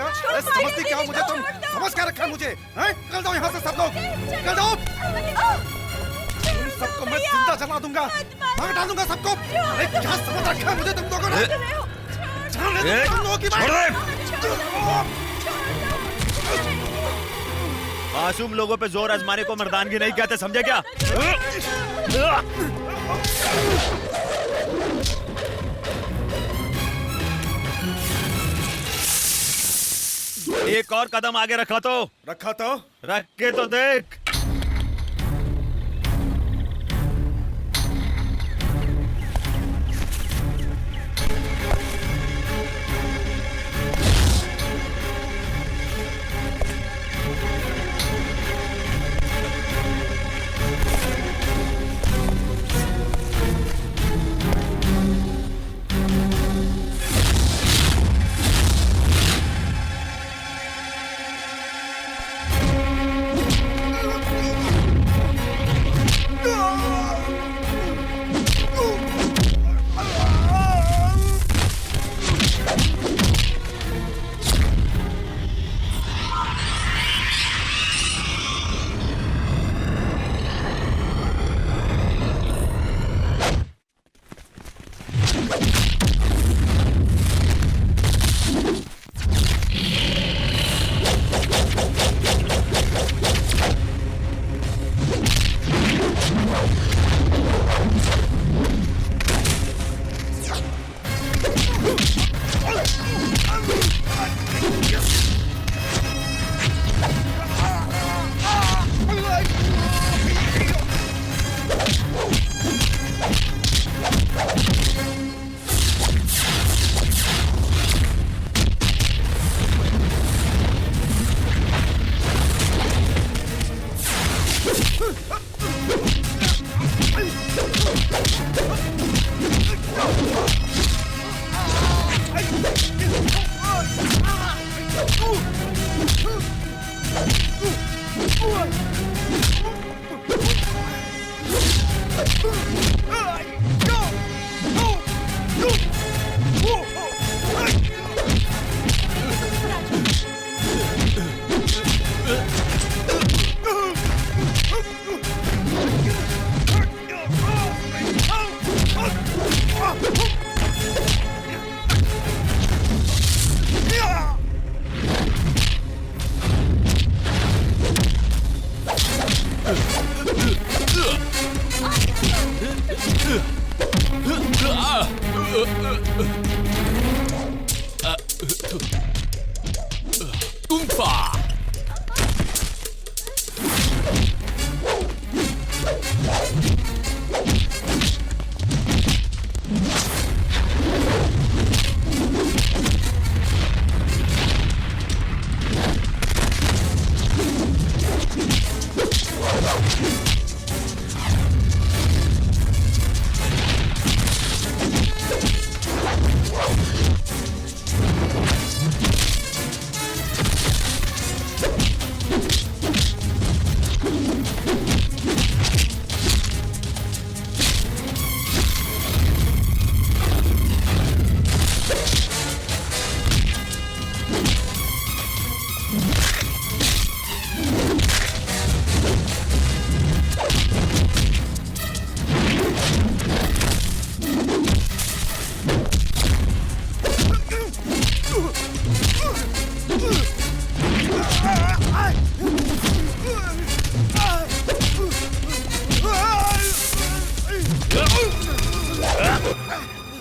हाँ? समझती क्या हो मुझे तुम? समझ क्या रखा है मुझे? हैं? निकल जाओ यहाँ से सब लोग, निकल जाओ। तुम सबको मैं जिंदा जला दूंगा, मार डालूंगा सबको। अरे क्या समझ रखा है मुझे तुम लोगों ने? जाने दो तुम लोगों की बात। मासूम लोगों पे जोर आजमाने को मर्दानगी नहीं कहते, समझे क्या? एक और कदम आगे रख के तो देख।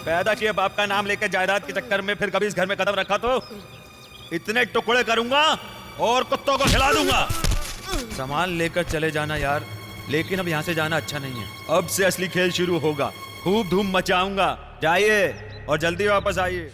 पैदा किए बाप का नाम लेकर जायदाद के चक्कर में फिर कभी इस घर में कदम रखा तो इतने टुकड़े करूंगा और कुत्तों को खिला दूंगा। सामान लेकर चले जाना यार, लेकिन अब यहाँ से जाना अच्छा नहीं है। अब से असली खेल शुरू होगा, खूब धूम मचाऊंगा। जाइए और जल्दी वापस आइए।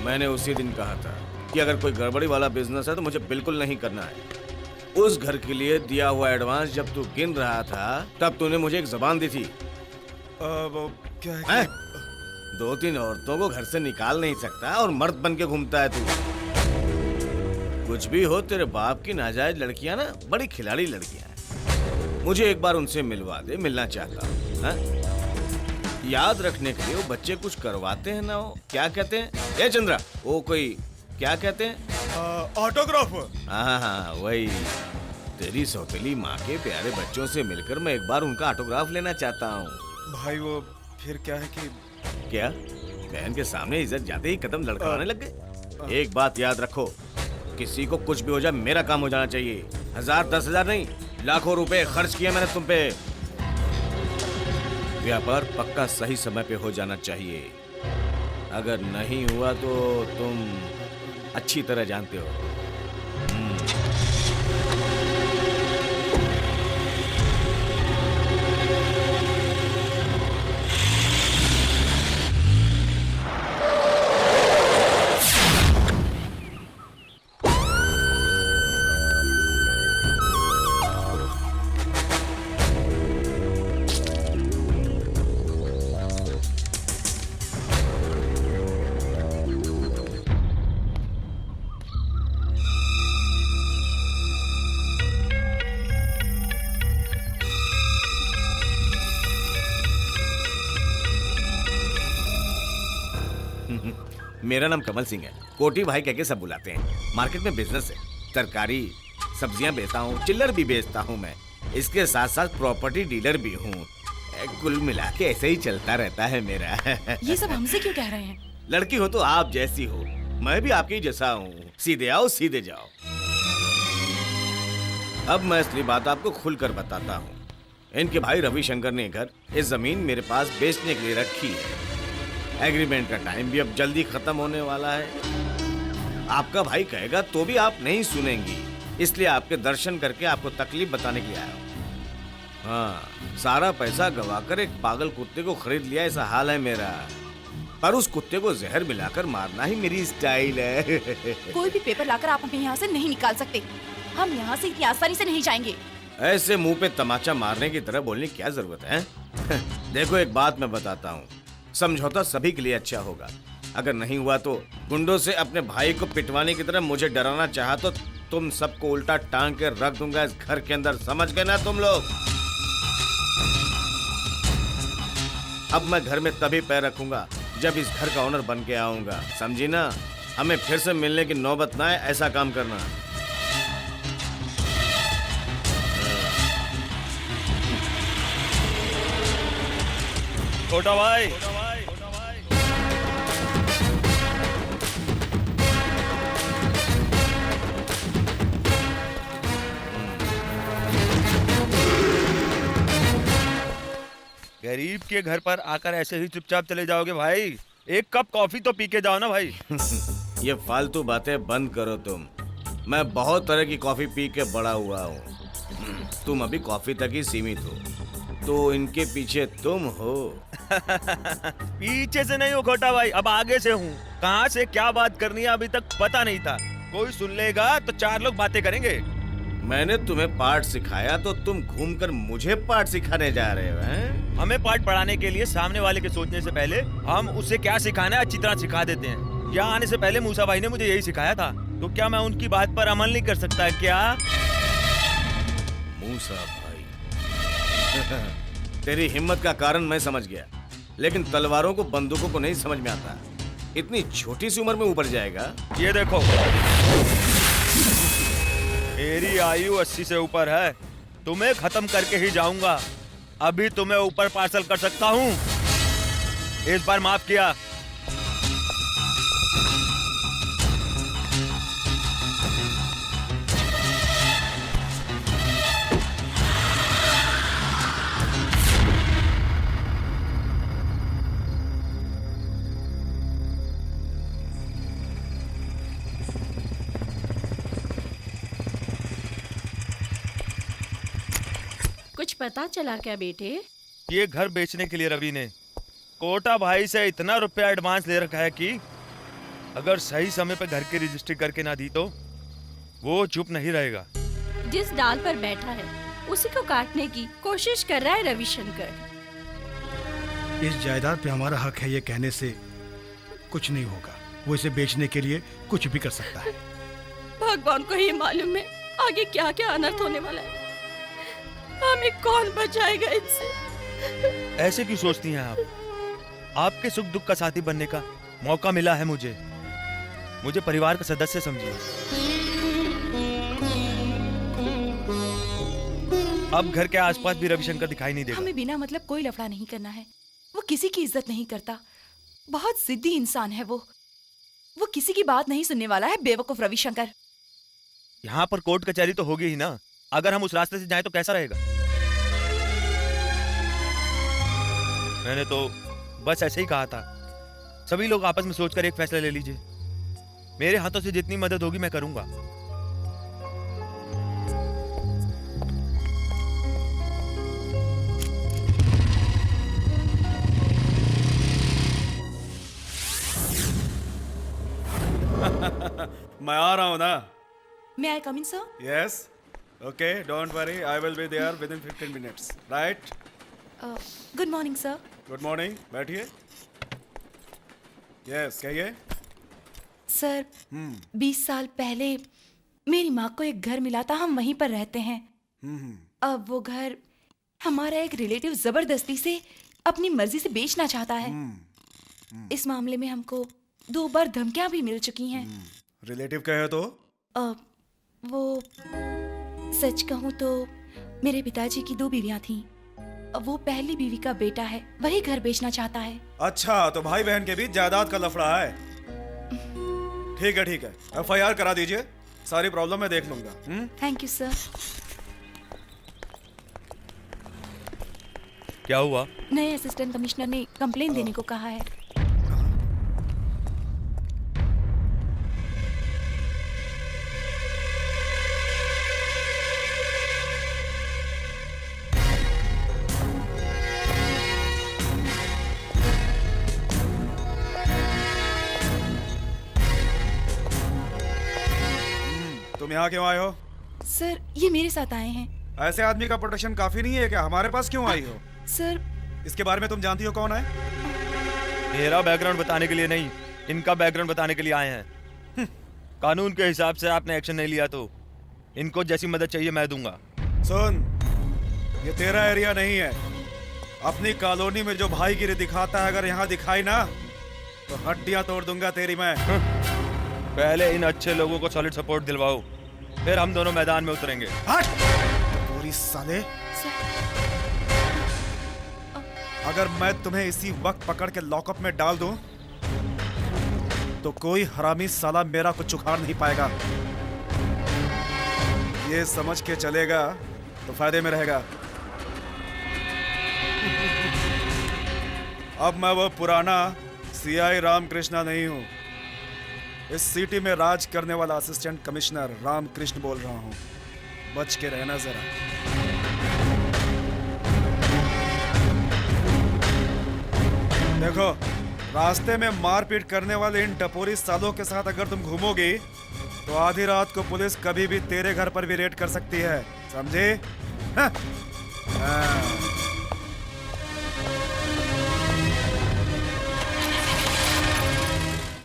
मैंने उसी दिन कहा था कि अगर कोई गड़बड़ी वाला बिजनेस है तो मुझे बिल्कुल नहीं करना है। उस घर के लिए दिया हुआ एडवांस जब तू गिन रहा था तब तूने मुझे एक जबान दी थी। वो क्या है? 2-3 औरतों को घर से निकाल नहीं सकता और मर्द बन के घूमता है तू। कुछ भी हो, तेरे बाप की नाजायज लड़कियां ना बड़ी खिलाड़ी लड़कियां हैं। मुझे एक बार उनसे मिलवा दे, मिलना चाहता हूँ। हाँ? याद रखने के लिए वो बच्चे कुछ करवाते हैं ना, वो क्या कहते हैं? ए चंद्रा, वो कोई क्या कहते हैं? ऑटोग्राफ। हाँ, वही। तेरी सौतेली माँ के प्यारे बच्चों से मिलकर मैं एक बार उनका ऑटोग्राफ लेना चाहता हूँ। भाई वो फिर क्या है कि क्या बहन के सामने इज्जत जाते ही कदम लड़खड़ाने लग गए? एक बात याद रखो, किसी को कुछ भी हो जाए मेरा काम हो जाना चाहिए। 1000-10,000 नहीं, लाखों रुपए खर्च किए मैंने तुम पे। व्यापार पक्का सही समय पे हो जाना चाहिए। अगर नहीं हुआ तो तुम अच्छी तरह जानते हो। मेरा नाम कमल सिंह है, कोटी भाई कह के सब बुलाते हैं। मार्केट में बिजनेस है, तरकारी सब्जियां बेचता हूँ, चिल्लर भी बेचता हूँ मैं। इसके साथ साथ प्रॉपर्टी डीलर भी हूँ। कुल मिला के ऐसे ही चलता रहता है मेरा। ये सब हमसे क्यों कह रहे हैं? लड़की हो तो आप जैसी हो, मैं भी आपके जैसा हूँ। सीधे आओ सीधे जाओ। अब मैं असली बात आपको खुलकर बताता हूँ। इनके भाई रविशंकर ने घर, ये जमीन मेरे पास बेचने के लिए रखी है। एग्रीमेंट का टाइम भी अब जल्दी खत्म होने वाला है। आपका भाई कहेगा तो भी आप नहीं सुनेंगी, इसलिए आपके दर्शन करके आपको तकलीफ बताने के लिए आया हूँ। हाँ, सारा पैसा गवाकर एक पागल कुत्ते को खरीद लिया, ऐसा हाल है मेरा। पर उस कुत्ते को जहर मिलाकर मारना ही मेरी स्टाइल है। कोई भी पेपर लाकर आप हमें यहाँ से नहीं निकाल सकते। हम यहाँ से इतनी आसानी से नहीं जाएंगे। ऐसे मुंह पे तमाचा मारने की तरह बोलने की क्या जरूरत है? देखो, एक बात मैं बताता हूँ, समझौता सभी के लिए अच्छा होगा। अगर नहीं हुआ तो गुंडों से अपने भाई को पिटवाने की तरह मुझे डराना चाहा तो तुम सबको उल्टा टांग के रख दूंगा इस घर के अंदर, समझ गए ना तुम लोग? अब मैं घर में तभी पैर रखूंगा जब इस घर का ओनर बन के आऊंगा, समझी ना? हमें फिर से मिलने की नौबत ना आए, ऐसा काम करना। छोटा भाई, गरीब के घर पर आकर ऐसे ही चुपचाप चले जाओगे भाई? एक कप कॉफी तो पी के जाओ ना भाई। ये फालतू बातें बंद करो तुम। मैं बहुत तरह की कॉफी पी के बड़ा हुआ हूँ। तुम अभी कॉफी तक ही सीमित हो, तो इनके पीछे तुम हो। पीछे से नहीं हो खोटा भाई, अब आगे से हूँ। कहाँ से क्या बात करनी है अभी तक पता नहीं था। कोई सुन लेगा तो 4 लोग बातें करेंगे। मैंने तुम्हें पाठ सिखाया तो तुम घूमकर मुझे पाठ सिखाने जा रहे हो, हैं? हमें पाठ पढ़ाने के लिए सामने वाले के सोचने से पहले हम उसे क्या सिखाना है अच्छी तरह सिखा देते हैं। यहाँ आने से पहले मूसा भाई ने मुझे यही सिखाया था, तो क्या मैं उनकी बात पर अमल नहीं कर सकता क्या? मूसा भाई, तेरी हिम्मत का कारण मैं समझ गया, लेकिन तलवारों को बंदूकों को नहीं समझ में आता। इतनी छोटी सी उम्र में ऊपर जाएगा? ये देखो, मेरी आयु 80 से ऊपर है। तुम्हें खत्म करके ही जाऊंगा। अभी तुम्हें ऊपर पार्सल कर सकता हूँ। इस बार माफ किया। कुछ पता चला क्या बेटे? ये घर बेचने के लिए रवि ने कोटा भाई से इतना रुपया एडवांस ले रखा है कि अगर सही समय पर घर की रजिस्ट्री करके ना दी तो वो चुप नहीं रहेगा। जिस डाल पर बैठा है उसी को काटने की कोशिश कर रहा है रविशंकर। इस जायदाद पे हमारा हक है ये कहने से कुछ नहीं होगा। वो इसे बेचने के लिए कुछ भी कर सकता है। भगवान को ही मालूम है आगे क्या क्या अनर्थ होने वाला है। हमें कौन बचाएगा इनसे? ऐसे क्यों सोचती हैं आप? आपके सुख दुख का साथी बनने का मौका मिला है मुझे। मुझे परिवार का सदस्य समझिए। अब घर के आसपास भी रविशंकर दिखाई नहीं देगा। हमें बिना मतलब कोई लफड़ा नहीं करना है। वो किसी की इज्जत नहीं करता, बहुत जिद्दी इंसान है वो किसी की बात नहीं सुनने वाला है। बेवकूफ रविशंकर। यहाँ पर कोर्ट कचहरी तो होगी ही ना। अगर हम उस रास्ते से जाएं तो कैसा रहेगा? मैंने तो बस ऐसे ही कहा था। सभी लोग आपस में सोचकर एक फैसला ले लीजिए। मेरे हाथों से जितनी मदद होगी मैं करूंगा। मैं आ रहा हूँ ना। May I come in, sir? Yes okay don't worry I will be there with in 15 minutes right. Good morning, sir. Good morning बैठिए। यस कहिए। सर 20 साल पहले मेरी माँ को एक घर मिला था, हम वहीं पर रहते हैं। अब वो घर हमारा एक रिलेटिव जबरदस्ती से अपनी मर्जी से बेचना चाहता है। इस मामले में हमको 2 बार धमकियां भी मिल चुकी हैं। रिलेटिव कहे तो? वो सच कहूँ तो मेरे पिताजी की 2 बीवियां थीं। वो पहली बीवी का बेटा है, वही घर बेचना चाहता है। अच्छा तो भाई बहन के बीच जायदाद का लफड़ा है। ठीक है FIR करा दीजिए। सारी प्रॉब्लम मैं देख लूंगा। Thank you sir. क्या हुआ? नए असिस्टेंट कमिश्नर ने कंप्लेन देने को कहा है। तुम यहाँ क्यों आए हो? सर ये मेरे साथ आए हैं। ऐसे आदमी का प्रोटेक्शन काफी नहीं है क्या? हमारे पास क्यों आई हो? सर इसके बारे में तुम जानती हो कौन है? मेरा बैकग्राउंड बताने के लिए नहीं, इनका बैकग्राउंड बताने के लिए आए हैं। कानून के हिसाब से आपने एक्शन नहीं लिया तो इनको जैसी मदद चाहिए मैं दूंगा। सुन, ये तेरा एरिया नहीं है। अपनी कॉलोनी में जो भाईगिरी दिखाता है अगर यहाँ दिखाई ना तो हड्डियां तोड़ दूंगा तेरी मैं। पहले इन अच्छे लोगों को सॉलिड सपोर्ट दिलवाओ, फिर हम दोनों मैदान में उतरेंगे। हट! पूरी साले, अगर मैं तुम्हें इसी वक्त पकड़ के लॉकअप में डाल दूं तो कोई हरामी साला मेरा कुछ उखाड़ नहीं पाएगा। ये समझ के चलेगा तो फायदे में रहेगा। अब मैं वो पुराना CI रामकृष्णा नहीं हूं। इस सिटी में राज करने वाला असिस्टेंट कमिश्नर रामकृष्ण बोल रहा हूं। बच के रहना जरा। देखो, रास्ते में मारपीट करने वाले इन टपोरी सालों के साथ अगर तुम घूमोगी तो आधी रात को पुलिस कभी भी तेरे घर पर भी रेड कर सकती है, समझे? हाँ।